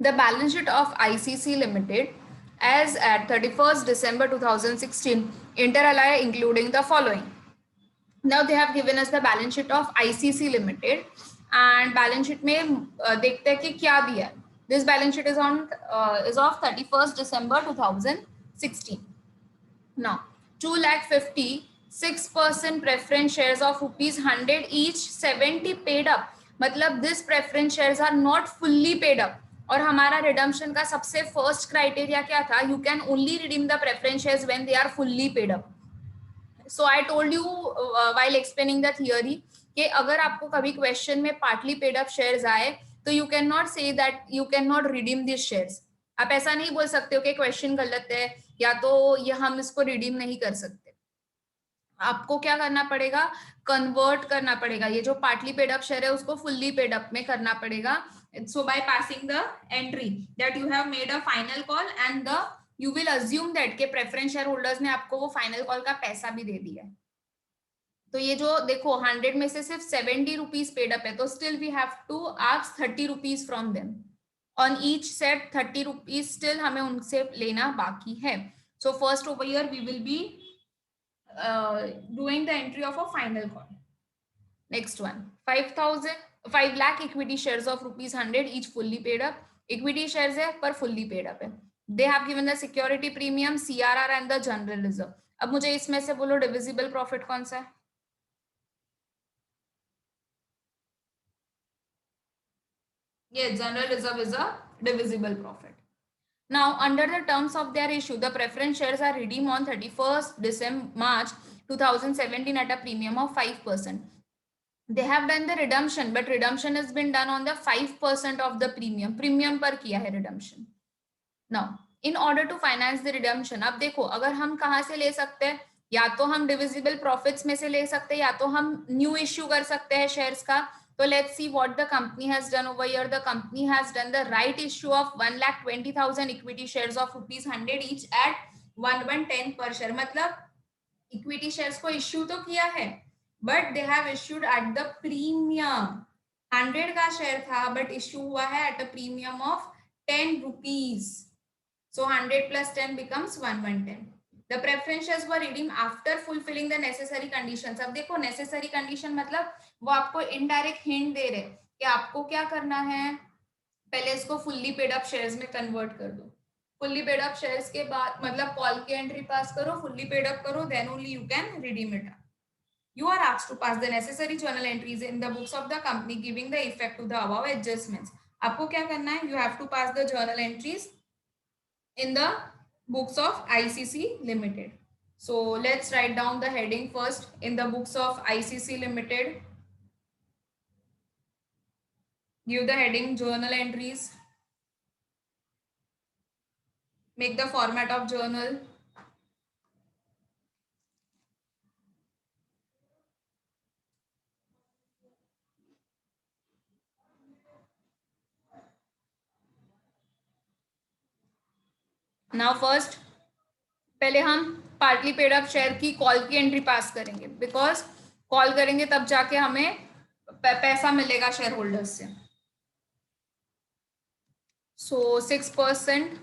The balance sheet of ICC Limited as at 31st December 2016 inter alia including the following. Now they have given us the balance sheet of ICC Limited and balance sheet में देखते हैं कि क्या दिया है. This balance sheet is of 31st December 2016. Now 2,56% preference shares of ₹100 each, 70 paid up. मतलब this preference shares are not fully paid up. और हमारा रिडम्पशन का सबसे फर्स्ट क्राइटेरिया क्या था? You can only redeem the preference shares when they are fully paid up. So I told you while explaining the theory कि अगर आपको कभी क्वेश्चन में पार्टली पेड अप शेयर्स आए तो you can not say that you can not redeem this shares. आप ऐसा नहीं बोल सकते हो कि क्वेश्चन गलत है या तो ये हम इसको रिडीम नहीं कर सकते. आपको क्या करना पड़ेगा? कन्वर्ट करना पड़ेगा. ये जो पार्टली पेड अप शेयर है उसको फुल्ली पेड अप में करना पड़ेगा. So by passing the entry that you have made a final call and the you will assume that के प्रेफरेंस शेयर होल्डर्स ने आपको वो फाइनल कॉल का पैसा भी दे दिया है. तो ये जो देखो 100 में से सिर्फ 70 रुपीज पेड अप है तो still we have to ask 30 rupees from them on each set. 30 rupees still हमें उनसे लेना बाकी है. So first over here we will be doing the entry of a final call. Next one, 5 lakh equity shares of ₹100 each fully paid up. Equity shares है पर fully paid up है. They have given the security premium, CRR and the general reserve. अब मुझे इसमें से बोलो divisible profit कौन सा है? ये general reserve is a divisible profit. Now, under the terms of their issue, the preference shares are redeemed on 31st March 2017 at a premium of 5%. They have done the redemption, but redemption has been done on the 5% of the premium. Premium पर किया है redemption. Now, in order to finance the redemption, अब देखो अगर हम कहाँ से ले सकते हैं? या तो हम divisible profits में से ले सकते हैं या तो हम new issue कर सकते हैं shares का. So let's see what the company has done over here. The company has done the right issue of 1,20,000 equity shares of ₹100 each at 1/10 per share. मतलब equity shares को issue तो किया है but they have issued at the premium. 100 का share था but issue हुआ है at a premium of 10 rupees. So 100 plus 10 becomes 1/10. The preference shares were redeemed after fulfilling the necessary conditions. अब देखो necessary condition मतलब वो आपको indirect hint दे रहे कि आपको क्या करना है. पहले इसको fully paid up shares में convert कर दो. Fully paid up shares के बाद मतलब call की entry pass करो, fully paid up करो, then only you can redeem it. You are asked to pass the necessary journal entries in the books of the company giving the effect to the above adjustments. आपको क्या करना है? You have to pass the journal entries in the books of ICC Limited. So let's write down the heading first. In the books of ICC Limited, give the heading journal entries. Make the format of journal. Now first पहले हम partly paid up share की call की entry pass करेंगे because call करेंगे तब जाके हमें पैसा मिलेगा शेयर होल्डर्स से. सो 6%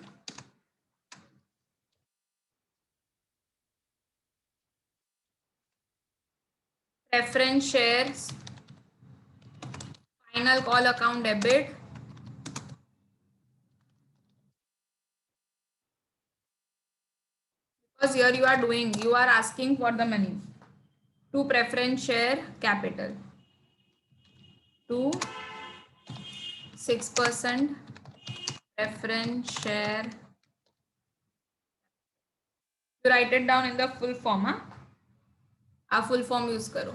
preference shares final call account debit because here you are asking for the money to preference share capital to 6% preference share. You write it down in the full form. आप full form use करो.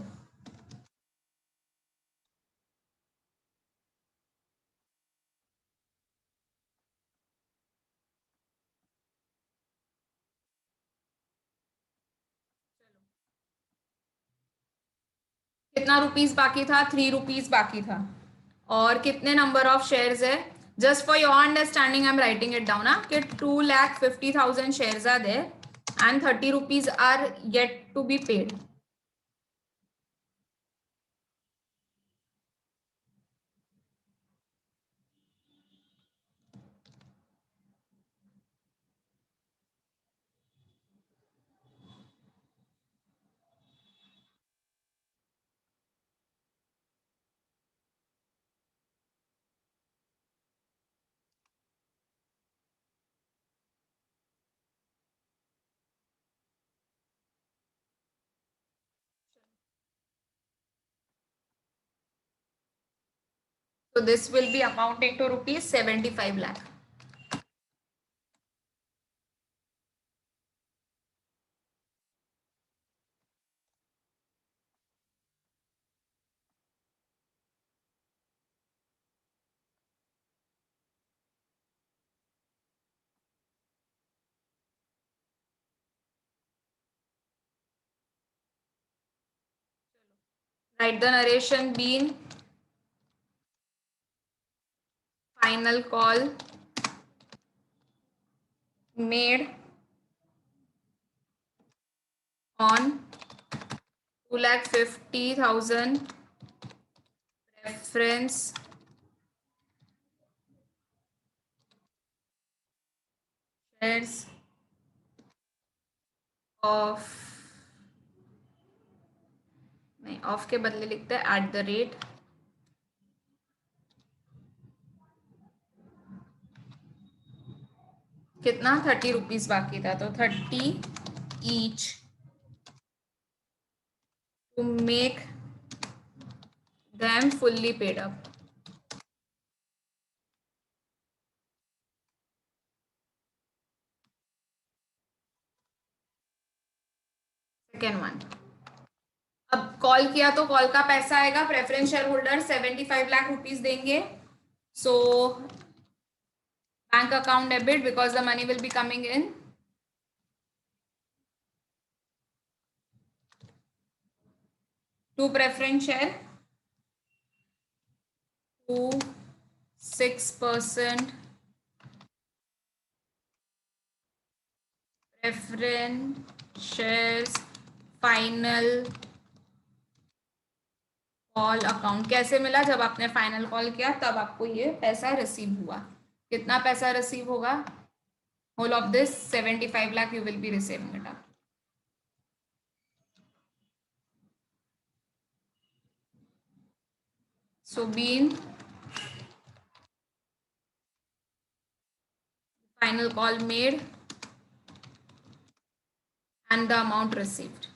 कितना rupees बाकी था? 3 rupees बाकी था. और कितने number of shares है? Just for your understanding I am writing it down कि 2,50,000 shares are there and 30 rupees are yet to be paid. So this will be amounting to rupees 75 lakh. Write the narration being final call made on 2,50,000 preference shares of, नहीं of के बदले लिखते हैं at the rate कितना 30 rupees बाकी था तो 30 each to make them fully paid up. Second one, अब कॉल किया तो कॉल का पैसा आएगा, preference share holder 75 lakh rupees देंगे. So bank account debit because the money will be coming in. To preference share to 6% preference shares final call account. कैसे मिला? जब आपने फाइनल कॉल किया तब आपको ये पैसा रिसीव हुआ. कितना पैसा रिसीव होगा? Whole of this 75 lakh you will be receiving it. So being final call made and the amount received.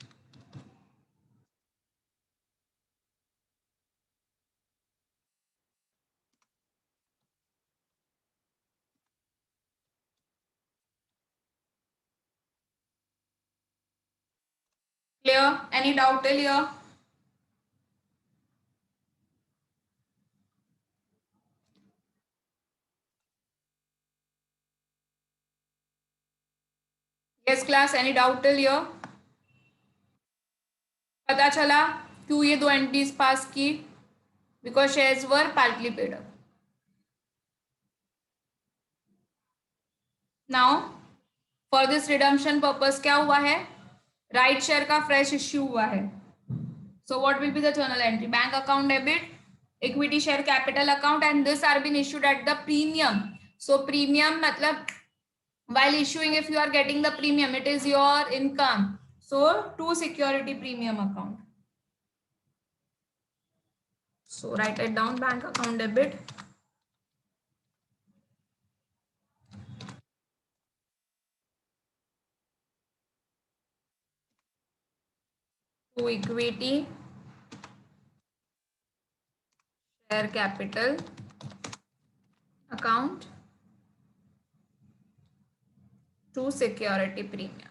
Clear? Any doubt till here? Yes class, any doubt till here? पता चला क्यों ये दो एंट्रीज पास की? Because shares were partly paid up. Now for this redemption purpose क्या हुआ है? Right share का फ्रेश इश्यू हुआ है. So what will be the journal entry? Bank account debit equity share capital account and this are been issued at the premium. So premium मतलब while issuing, if you are getting the premium, it is your income. So to security premium account. So write it down, bank account debit to equity share capital account to security premium.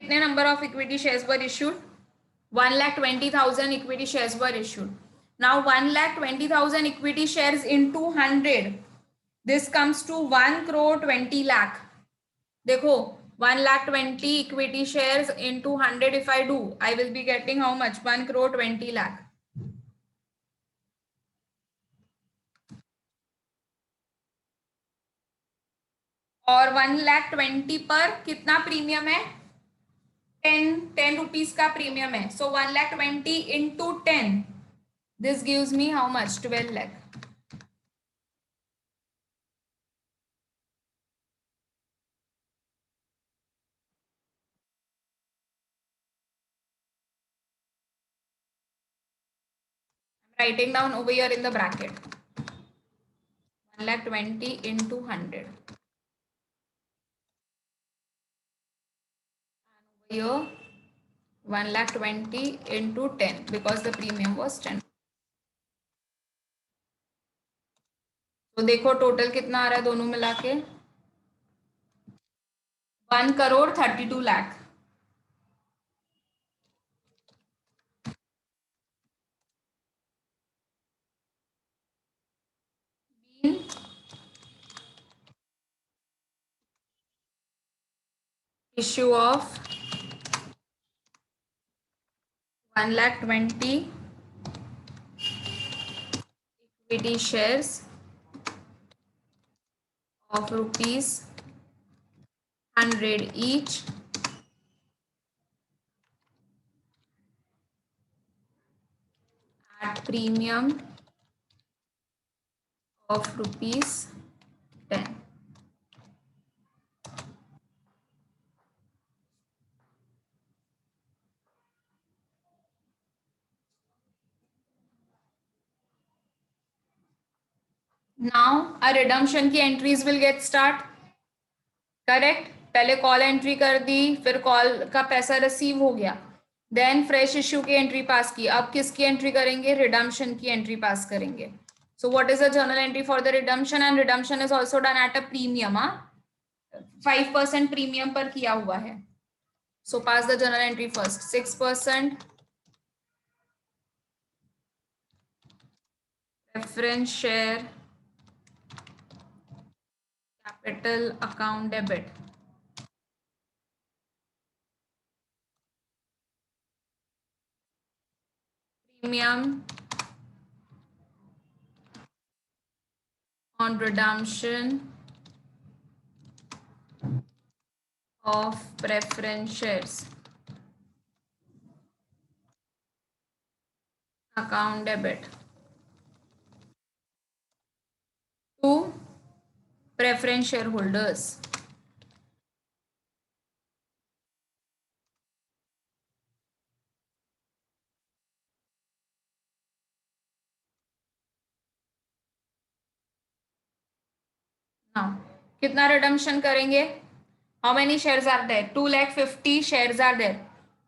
कितने number of equity shares were issued? 1,20,000 equity shares were issued. Now 1,20,000 equity shares into 100. This comes to 1 crore 20 lakh. देखो 1,20,000 equity shares into 100 if I do, I will be getting how much? 1 crore 20 lakh. और 1,20,000 पर कितना premium है? 10 rupees का premium है. सो 1,20,000 into 10, this gives me how much? 12 lakh. I'm writing down over here in the bracket. 1,20,000 into 100. And over here 1,20,000 into 10 because the premium was 10. तो देखो total कितना आ रहा है दोनों मिला के 1,32,00,000. Issue of 1,20,000 equity shares of rupees 100 each at premium of rupees 10. Now a redemption की entries will get start. Correct. पहले कॉल एंट्री कर दी, फिर कॉल का पैसा रिसीव हो गया, देन फ्रेश इश्यू की एंट्री पास की. अब किसकी एंट्री करेंगे? रिडम्पशन की एंट्री पास करेंगे. So what is the journal entry for the redemption? And redemption is also done at a premium. 5% premium पर किया हुआ है. So pass the journal entry first. 6% preference share capital account debit. Premium on redemption of preference shares account debit to preference shareholders. Now कितना redemption करेंगे? How many shares are there? 2,50,000 shares are there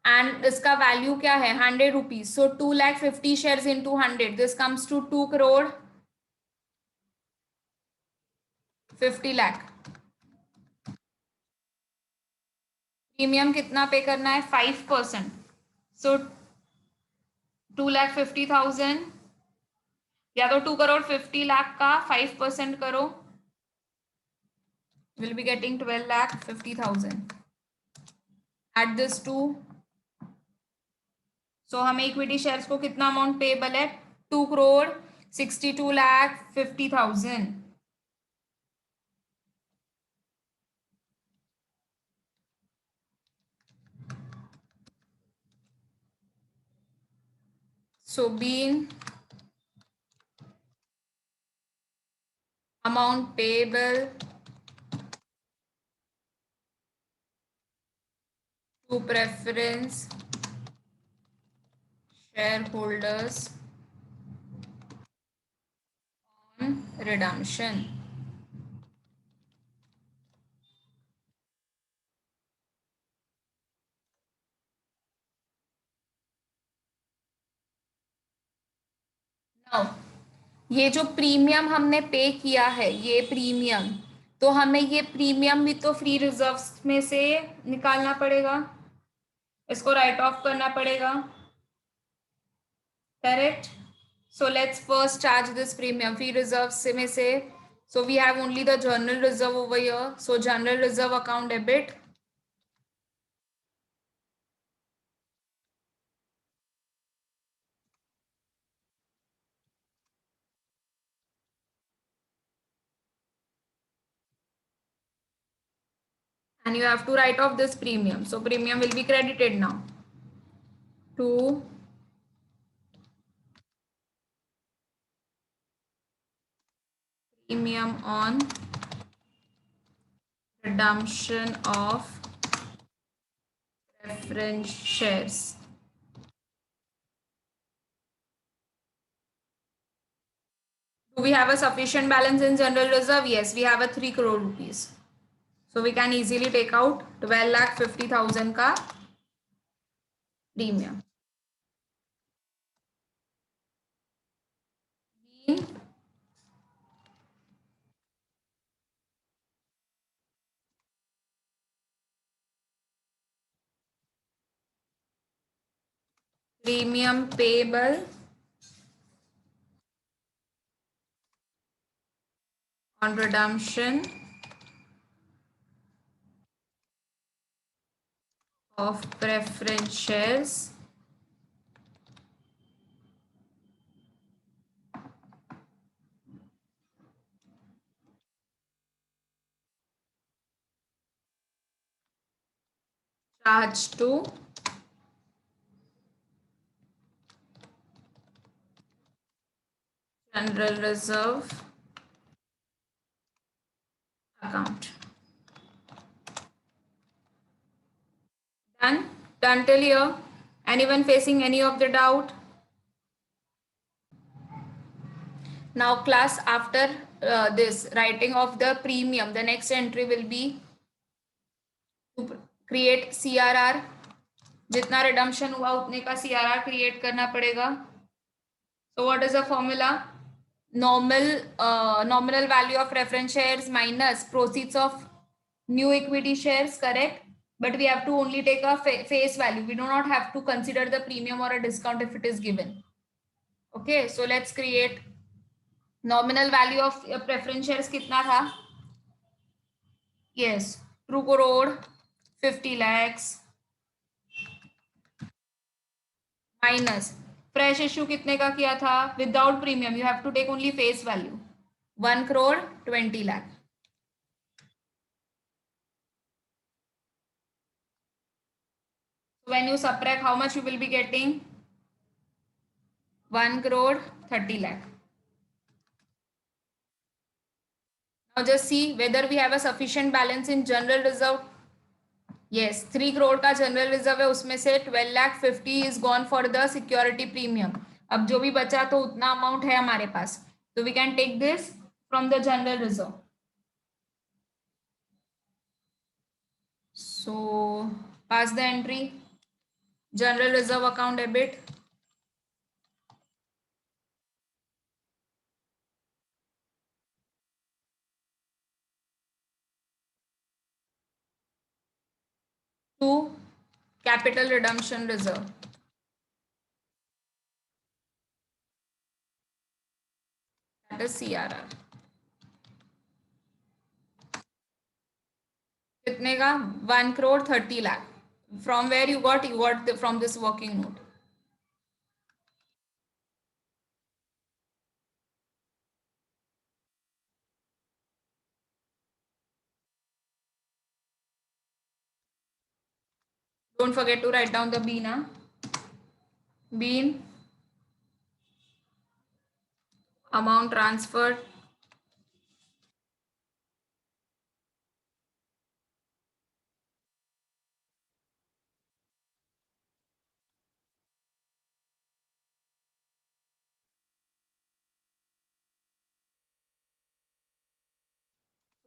and इसका value क्या है? 100 rupees. So 2,50,000 shares into 100, this comes to 2,50,00,000. Premium कितना pay करना है? 5%. सो 2,50,000 या तो 2,50,00,000 का 5% करो, will be getting 12,50,000. At this to. So हमें इक्विटी शेयर्स को कितना अमाउंट पेबल है? 2,62,50,000. So being amount payable to preference shareholders on redemption. Now ये जो प्रीमियम हमने पे किया है, ये प्रीमियम, तो हमें ये प्रीमियम भी तो फ्री रिजर्व्स में से निकालना पड़ेगा, इसको राइट ऑफ करना पड़ेगा. Correct. So let's first charge this premium free reserves में से. So we have only the general reserve over here. So general reserve account debit. And you have to write off this premium. So premium will be credited now to premium on redemption of preference shares. Do we have a sufficient balance in general reserve? Yes, we have a 3 crore rupees. So we can easily take out 12,50,000 ka premium. Premium payable on redemption of preference shares charged to general reserve account. Done? Done till here? Anyone facing any of the doubt? Now class, after this writing of the premium, the next entry will be to create CRR. जितना redemption हुआ उतने का CRR create करना पड़ेगा. So what is the formula? Nominal value of preference shares minus proceeds of new equity shares, correct? But we have to only take a face value. We do not have to consider the premium or a discount if it is given. Okay, so let's create nominal value of preference shares. कितना था? Yes, 2 crore 50 lakhs minus fresh issue कितने का किया था? Without premium, you have to take only face value. 1 crore 20 lakh. When you subtract, how much you will be getting? 1 crore 30 lakh. Now just see whether we have a sufficient balance in general reserve. Yes, 3 crore का general reserve है, उसमें से 12,50,000 is gone for the security premium. अब जो भी बचा तो उतना अमाउंट है हमारे पास, तो we can take this from the general reserve. So pass the entry. General reserve account debit. To capital redemption reserve. That is CRR. कितने का? 1 crore 30 lakh. From where you got? You got from this working note. Don't forget to write down the bean. Bean amount transferred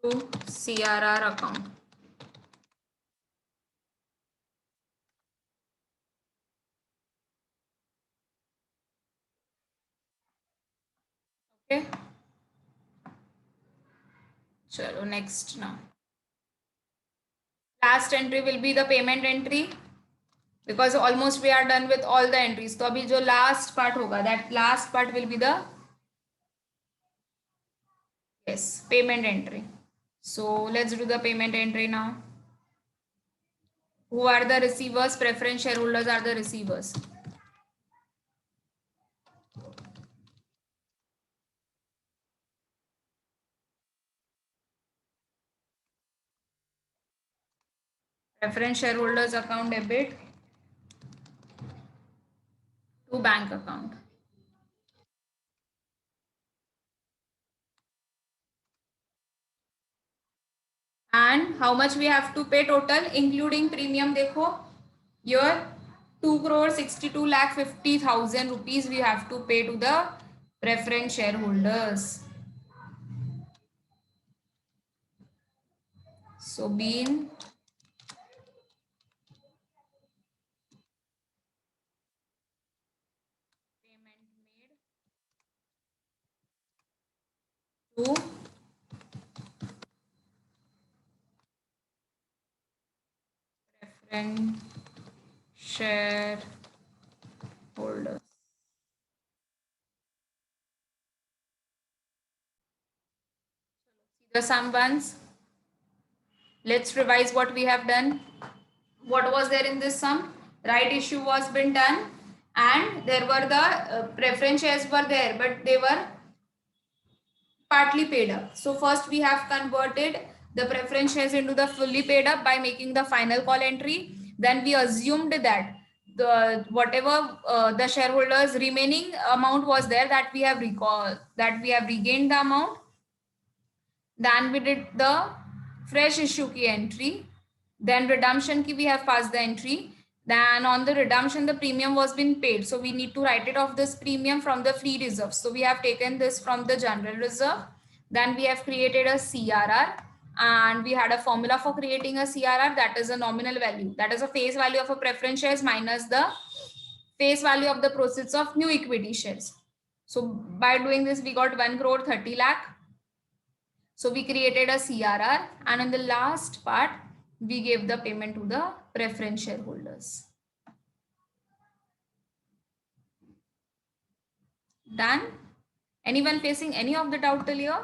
to CRR account. Okay. Chalo, next now. Last entry will be the payment entry, because almost we are done with all the entries. So abhi jo last part hoga, that last part will be the payment entry. So let's do the payment entry now. Who are the receivers? Preference shareholders are the receivers. Preference shareholders account debit to bank account. And how much we have to pay total including premium? देखो here 2 crore 62 lakh 50,000 rupees we have to pay to the preference shareholders. So been payment made to preference shareholders. The sum ones. Let's revise what we have done. What was there in this sum? Right issue was been done, and there were the preference shares were there, but they were partly paid up. So first we have converted the preference shares into the fully paid up by making the final call entry. Then we assumed that the whatever the shareholders remaining amount was there, that we have regained the amount. Then we did the fresh issue key entry. Then redemption key we have passed the entry. Then on the redemption the premium was been paid. So we need to write it off this premium from the free reserve. So we have taken this from the general reserve. Then we have created a CRR, and we had a formula for creating a CRR, that is a nominal value. That is a face value of a preference shares minus the face value of the proceeds of new equity shares. So by doing this we got 1 crore 30 lakh. So we created a CRR, and in the last part, we gave the payment to the preference shareholders. Done? Anyone facing any of the doubt till here?